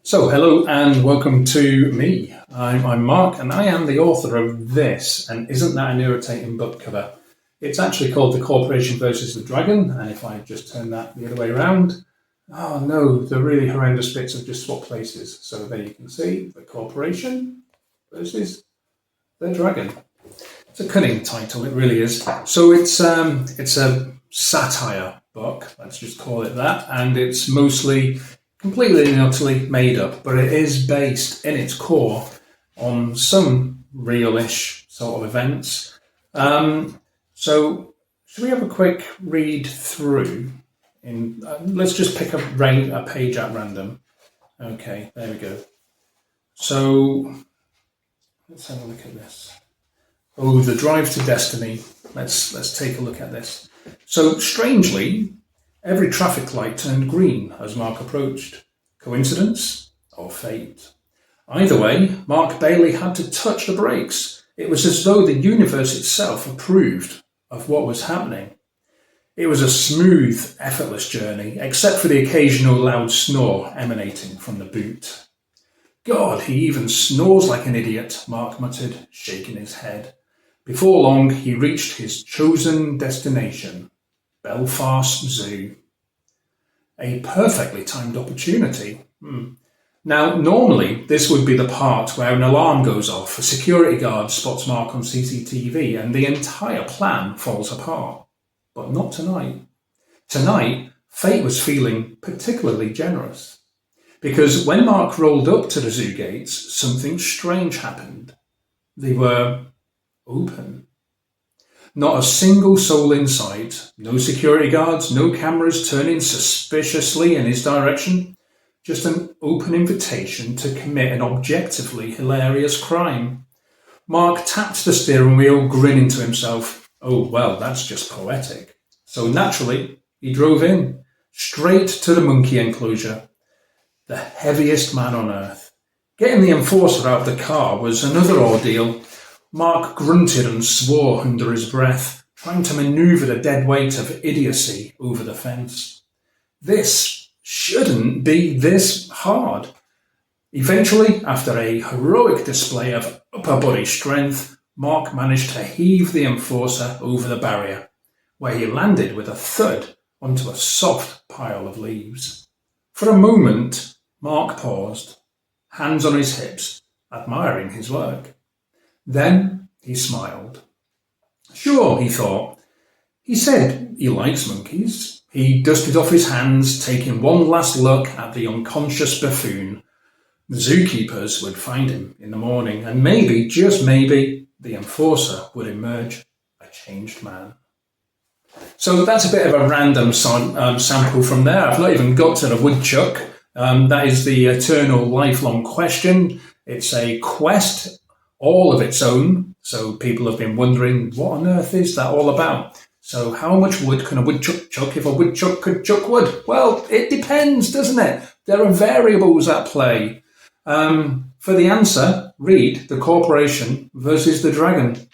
So, hello and welcome to me. I'm Mark and I am the author of this, and isn't that an irritating book cover? It's actually called The Corporation versus the Dragon, and if I just turn that the other way around, oh no, the really horrendous bits have just swapped places. So there you can see The Corporation versus the Dragon. It's a cunning title, it really is. So it's a satire book, let's just call it that, and it's mostly completely and utterly made up, but it is based in its core on some real-ish sort of events. So should we have a quick read through? Let's just pick a page at random. Okay, there we go. So let's have a look at this. Oh, the drive to destiny. Let's take a look at this. So strangely, every traffic light turned green as Mark approached. Coincidence or fate? Either way, Mark barely had to touch the brakes. It was as though the universe itself approved of what was happening. It was a smooth, effortless journey, except for the occasional loud snore emanating from the boot. God, he even snores like an idiot, Mark muttered, shaking his head. Before long, he reached his chosen destination, Belfast Zoo. A perfectly timed opportunity. Now, normally, this would be the part where an alarm goes off, a security guard spots Mark on CCTV, and the entire plan falls apart. But not tonight. Tonight, fate was feeling particularly generous. Because when Mark rolled up to the zoo gates, something strange happened. They were open. Not a single soul in sight, no security guards, no cameras turning suspiciously in his direction, just an open invitation to commit an objectively hilarious crime. Mark tapped the steering wheel, grinning to himself. Oh, well, that's just poetic. So naturally, he drove in, straight to the monkey enclosure, the heaviest man on earth. Getting the enforcer out of the car was another ordeal. Mark grunted and swore under his breath, trying to maneuver the dead weight of idiocy over the fence. This shouldn't be this hard. Eventually, after a heroic display of upper body strength, Mark managed to heave the enforcer over the barrier, where he landed with a thud onto a soft pile of leaves. For a moment, Mark paused, hands on his hips, admiring his work. Then he smiled. Sure, he thought. He said he likes monkeys. He dusted off his hands, taking one last look at the unconscious buffoon. The zookeepers would find him in the morning, and maybe, just maybe, the enforcer would emerge a changed man. So that's a bit of a random sample from there. I've not even got to the woodchuck. That is the eternal lifelong question. It's a quest all of its own, so people have been wondering, what on earth is that all about? So how much wood can a woodchuck chuck if a woodchuck could chuck wood? Well, it depends, doesn't it? There are variables at play. For the answer, read The Corporation versus the Dragon.